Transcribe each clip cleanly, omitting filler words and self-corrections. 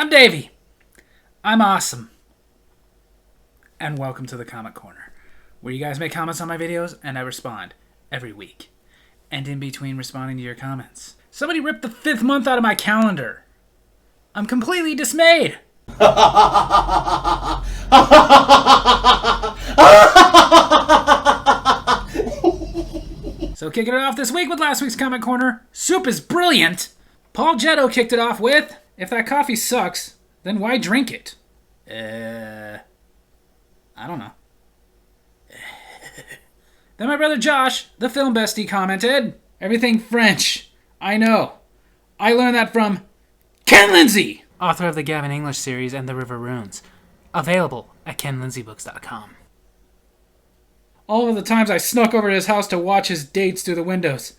I'm Davey. I'm awesome. And welcome to the Comment Corner, where you guys make comments on my videos and I respond every week. And in between responding to your comments, somebody ripped the 5th month out of my calendar. I'm completely dismayed. So kicking it off this week with last week's Comment Corner, soup is brilliant. Paul Jetto kicked it off with, if that coffee sucks, then why drink it? I don't know. Then my brother Josh, the film bestie, commented, everything French. I know. I learned that from Ken Lindsay, author of the Gavin English series and The River Runes. Available at kenlindsaybooks.com. All of the times I snuck over to his house to watch his dates through the windows.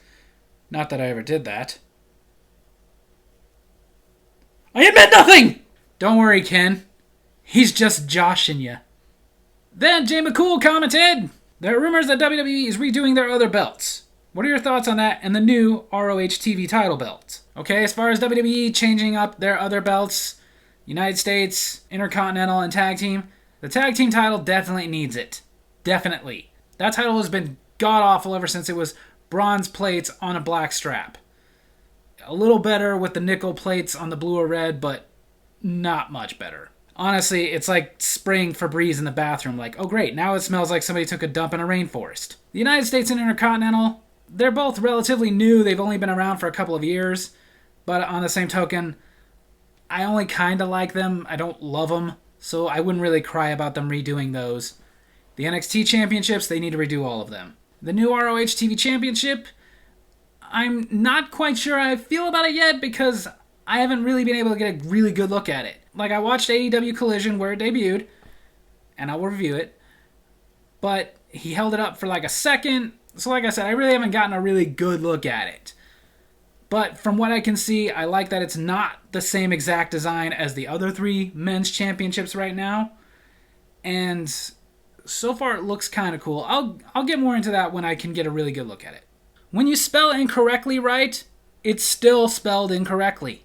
Not that I ever did that. I admit nothing! Don't worry, Ken. He's just joshing you. Then Jay McCool commented, there are rumors that WWE is redoing their other belts. What are your thoughts on that and the new ROH TV title belt? Okay, as far as WWE changing up their other belts, United States, Intercontinental, and Tag Team, the Tag Team title definitely needs it. Definitely. That title has been god-awful ever since it was bronze plates on a black strap. A little better with the nickel plates on the blue or red, but not much better. Honestly, it's like spraying Febreze in the bathroom. Like, oh great, now it smells like somebody took a dump in a rainforest. The United States and Intercontinental, they're both relatively new. They've only been around for a couple of years. But on the same token, I only kind of like them. I don't love them. So I wouldn't really cry about them redoing those. The NXT Championships, they need to redo all of them. The new ROH TV Championship, I'm not quite sure how I feel about it yet because I haven't really been able to get a really good look at it. Like, I watched AEW Collision where it debuted, and I'll review it, but he held it up for like a second, so like I said, I really haven't gotten a really good look at it. But from what I can see, I like that it's not the same exact design as the other 3 men's championships right now, and so far it looks kind of cool. I'll get more into that when I can get a really good look at it. When you spell incorrectly right, it's still spelled incorrectly.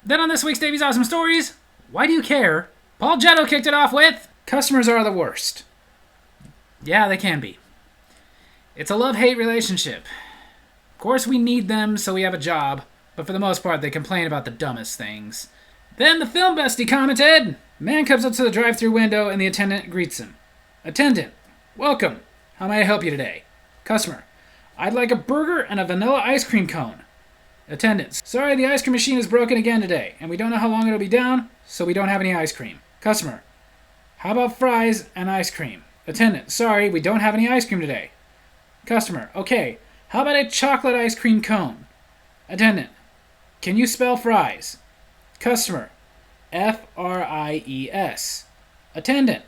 Then on this week's Davey's Awesome Stories, why do you care? Paul Jetto kicked it off with, customers are the worst. Yeah, they can be. It's a love-hate relationship. Of course we need them so we have a job, but for the most part they complain about the dumbest things. Then the film bestie commented, man comes up to the drive-thru window and the attendant greets him. Attendant, welcome. How may I help you today? Customer, I'd like a burger and a vanilla ice cream cone. Attendant, sorry, the ice cream machine is broken again today, and we don't know how long it'll be down, so we don't have any ice cream. Customer, how about fries and ice cream? Attendant, sorry, we don't have any ice cream today. Customer, okay, how about a chocolate ice cream cone? Attendant, can you spell fries? Customer, F-R-I-E-S. Attendant,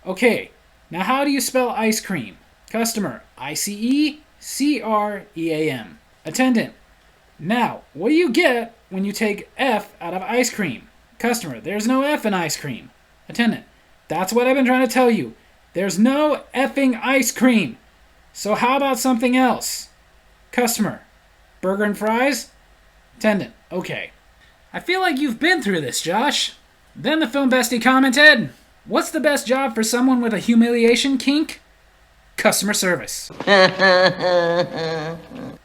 okay, now how do you spell ice cream? Customer, I-C-E-C-R-E-A-M. Attendant, now, what do you get when you take F out of ice cream? Customer, there's no F in ice cream. Attendant, that's what I've been trying to tell you. There's no effing ice cream. So how about something else? Customer, burger and fries? Attendant, okay. I feel like you've been through this, Josh. Then the film bestie commented, what's the best job for someone with a humiliation kink? Customer service.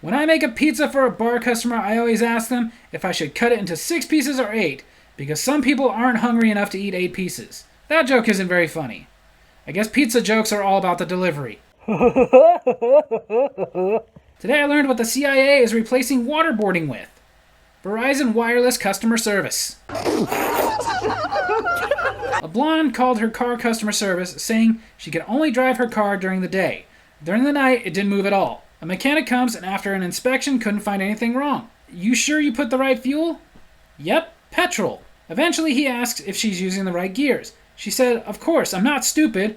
When I make a pizza for a bar customer, I always ask them if I should cut it into 6 pieces or 8, because some people aren't hungry enough to eat 8 pieces. That joke isn't very funny. I guess pizza jokes are all about the delivery. Today I learned what the CIA is replacing waterboarding with. Verizon Wireless Customer Service. A blonde called her car customer service, saying she could only drive her car during the day. During the night, it didn't move at all. A mechanic comes and after an inspection couldn't find anything wrong. You sure you put the right fuel? Yep, petrol. Eventually he asks if she's using the right gears. She said, of course, I'm not stupid.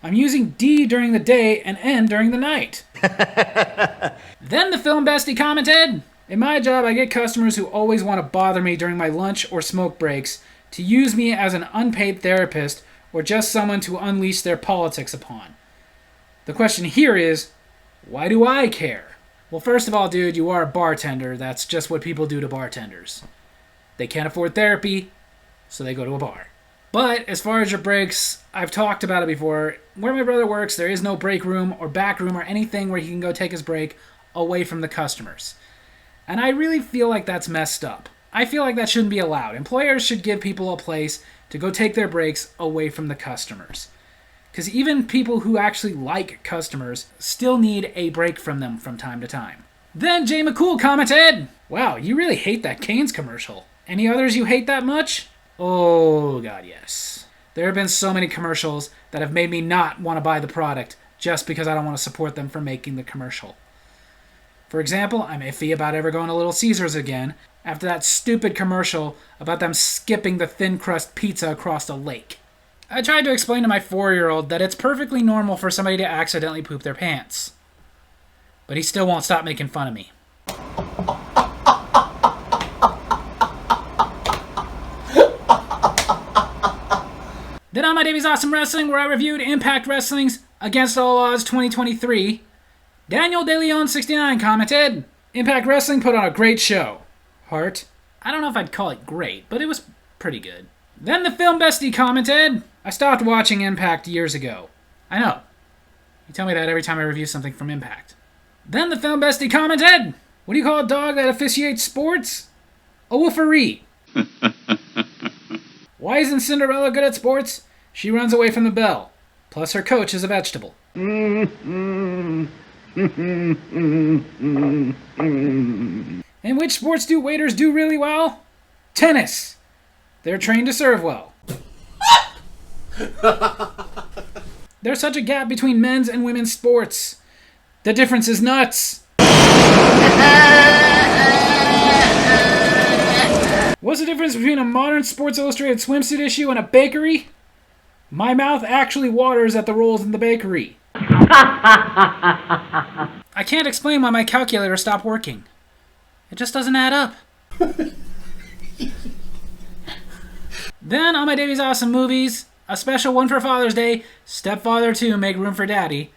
I'm using D during the day and N during the night. Then the film bestie commented, in my job, I get customers who always want to bother me during my lunch or smoke breaks to use me as an unpaid therapist or just someone to unleash their politics upon. The question here is, why do I care? Well, first of all, dude, you are a bartender. That's just what people do to bartenders. They can't afford therapy, so they go to a bar. But as far as your breaks, I've talked about it before. Where my brother works, there is no break room or back room or anything where he can go take his break away from the customers. And I really feel like that's messed up. I feel like that shouldn't be allowed. Employers should give people a place to go take their breaks away from the customers. Because even people who actually like customers still need a break from them from time to time. Then Jay McCool commented, "Wow, you really hate that Cane's commercial. Any others you hate that much?" Oh, God, yes. There have been so many commercials that have made me not want to buy the product just because I don't want to support them for making the commercial. For example, I'm iffy about ever going to Little Caesars again after that stupid commercial about them skipping the thin crust pizza across a lake. I tried to explain to my 4-year-old that it's perfectly normal for somebody to accidentally poop their pants. But he still won't stop making fun of me. Then on my Davies Awesome Wrestling, where I reviewed Impact Wrestling's Against All Odds 2023, Daniel DeLeon69 commented, "Impact Wrestling put on a great show. Heart. I don't know if I'd call it great, but it was pretty good." Then the Film Bestie commented, "I stopped watching Impact years ago." I know. You tell me that every time I review something from Impact. Then the Film Bestie commented, "What do you call a dog that officiates sports? A wolferee." Why isn't Cinderella good at sports? She runs away from the bell. Plus her coach is a vegetable. In which sports do waiters do really well? Tennis. They're trained to serve well. There's such a gap between men's and women's sports. The difference is nuts. What's the difference between a modern Sports Illustrated swimsuit issue and a bakery? My mouth actually waters at the rolls in the bakery. I can't explain why my calculator stopped working. It just doesn't add up. Then on my Davies Awesome Movies, a special one for Father's Day, Stepfather 2, Make Room for Daddy.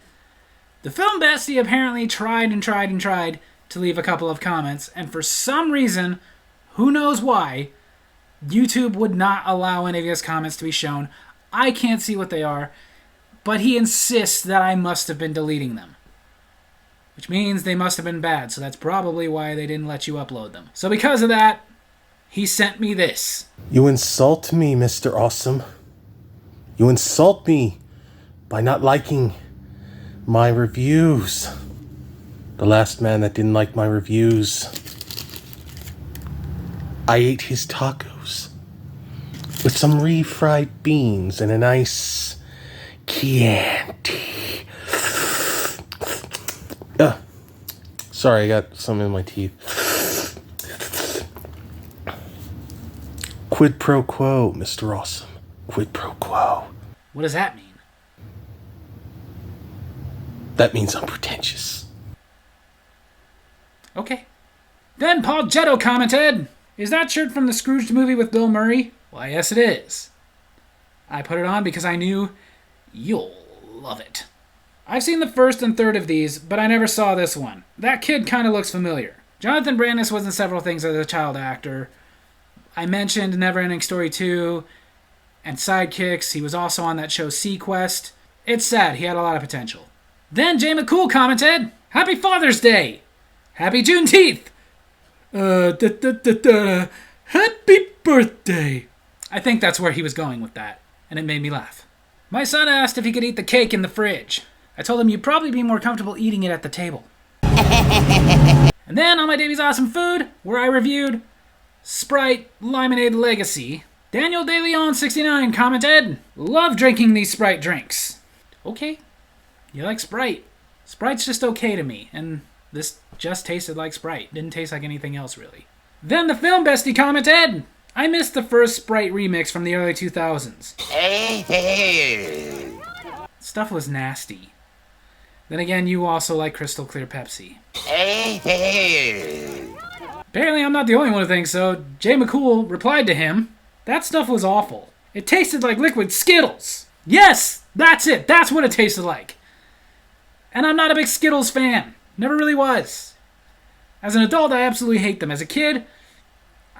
The Film Bestie apparently tried to leave a couple of comments, and for some reason, who knows why, YouTube would not allow any of his comments to be shown. I can't see what they are, but he insists that I must have been deleting them. Which means they must have been bad, so that's probably why they didn't let you upload them. So because of that, he sent me this. You insult me, Mr. Awesome. You insult me by not liking my reviews. The last man that didn't like my reviews, I ate his tacos with some refried beans and a nice Chianti. Sorry, I got some in my teeth. Quid pro quo, Mr. Awesome. Quid pro quo. What does that mean? That means I'm pretentious. Okay. Then Paul Jetto commented, "Is that shirt from the Scrooged movie with Bill Murray?" Why, yes it is. I put it on because I knew you'll love it. I've seen the first and third of these, but I never saw this one. That kid kind of looks familiar. Jonathan Brandis was in several things as a child actor. I mentioned Neverending Story 2 and Sidekicks. He was also on that show Sequest. It's sad. He had a lot of potential. Then Jay McCool commented, "Happy Father's Day! Happy Juneteenth! Happy birthday!" I think that's where he was going with that, and it made me laugh. My son asked if he could eat the cake in the fridge. I told him you'd probably be more comfortable eating it at the table. And then on my Davies Awesome Food, where I reviewed Sprite Limonade Legacy, Daniel DeLeon69 commented, "Love drinking these Sprite drinks." Okay, you like Sprite. Sprite's just okay to me, and this just tasted like Sprite. Didn't taste like anything else, really. Then the Film Bestie commented, "I missed the first Sprite remix from the early 2000s. Stuff was nasty. Then again, you also like Crystal Clear Pepsi. Apparently I'm not the only one who thinks so. Jay McCool replied to him, "That stuff was awful. It tasted like liquid Skittles." Yes, that's it. That's what it tasted like. And I'm not a big Skittles fan. Never really was. As an adult, I absolutely hate them. As a kid,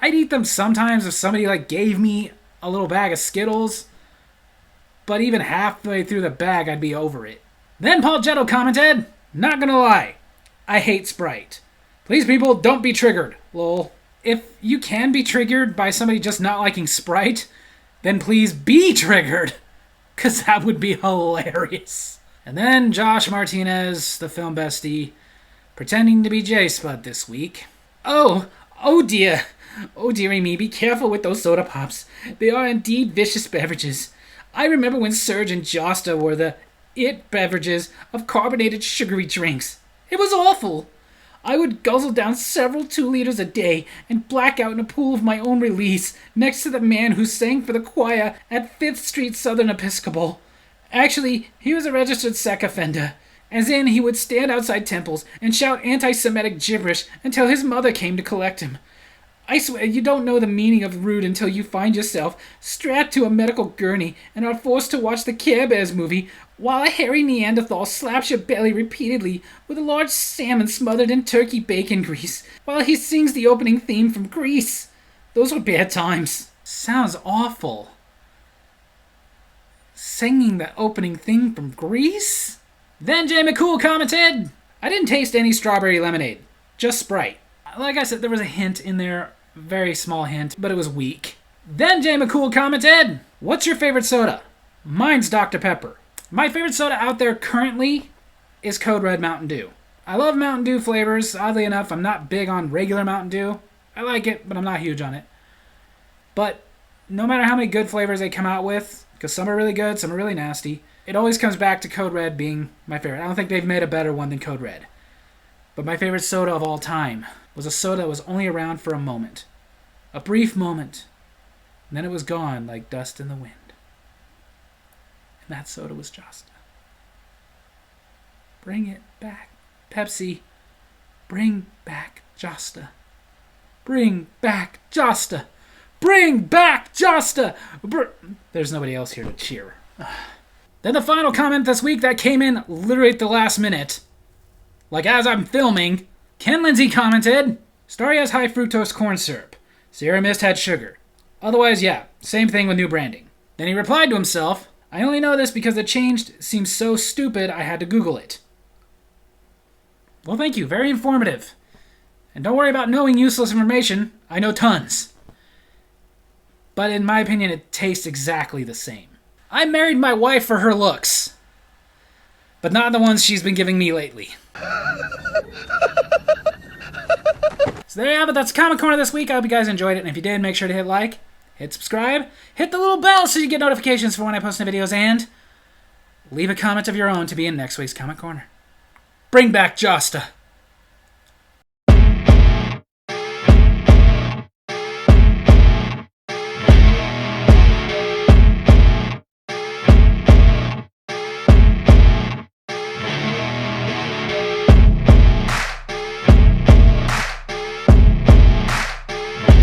I'd eat them sometimes if somebody gave me a little bag of Skittles, but even halfway through the bag, I'd be over it. Then Paul Jetto commented, "Not gonna lie, I hate Sprite. Please, people, don't be triggered. Lol. If you can be triggered by somebody just not liking Sprite, then please be triggered, because that would be hilarious." And then Josh Martinez, the film bestie, pretending to be J-Spud this week. Oh dear. Oh dearie me, be careful with those soda pops. They are indeed vicious beverages. I remember when Surge and Josta were the it beverages of carbonated sugary drinks. It was awful. I would guzzle down several 2 liters a day and black out in a pool of my own release next to the man who sang for the choir at 5th Street Southern Episcopal. Actually, he was a registered sex offender, as in he would stand outside temples and shout anti-Semitic gibberish until his mother came to collect him. I swear you don't know the meaning of rude until you find yourself strapped to a medical gurney and are forced to watch the Care Bears movie while a hairy Neanderthal slaps your belly repeatedly with a large salmon smothered in turkey bacon grease while he sings the opening theme from Grease. Those were bad times. Sounds awful. Singing the opening theme from Grease? Then Jay McCool commented, "I didn't taste any strawberry lemonade, just Sprite." Like I said, there was a hint in there, very small hint, but it was weak. Then Jay McCool commented, "What's your favorite soda?" Mine's Dr. Pepper. My favorite soda out there currently is Code Red Mountain Dew. I love Mountain Dew flavors. Oddly enough, I'm not big on regular Mountain Dew. I like it, but I'm not huge on it. But no matter how many good flavors they come out with, because some are really good, some are really nasty, it always comes back to Code Red being my favorite. I don't think they've made a better one than Code Red. But my favorite soda of all time was a soda that was only around for a moment. A brief moment. And then it was gone like dust in the wind. And that soda was Josta. Bring it back, Pepsi. Bring back Josta. Bring back Josta. Bring back Josta. There's nobody else here to cheer. Then the final comment this week that came in literally at the last minute. Like as I'm filming, Ken Lindsay commented, "Starry has high fructose corn syrup. Sierra Mist had sugar. Otherwise, yeah, same thing with new branding." Then he replied to himself, "I only know this because the change seems so stupid I had to Google it." Well, thank you. Very informative. And don't worry about knowing useless information. I know tons. But in my opinion, it tastes exactly the same. I married my wife for her looks, but not the ones she's been giving me lately. So there you have it. That's Comic Corner this week. I hope you guys enjoyed it. And if you did, make sure to hit like, hit subscribe, hit the little bell so you get notifications for when I post new videos, and leave a comment of your own to be in next week's Comic Corner. Bring back Josta.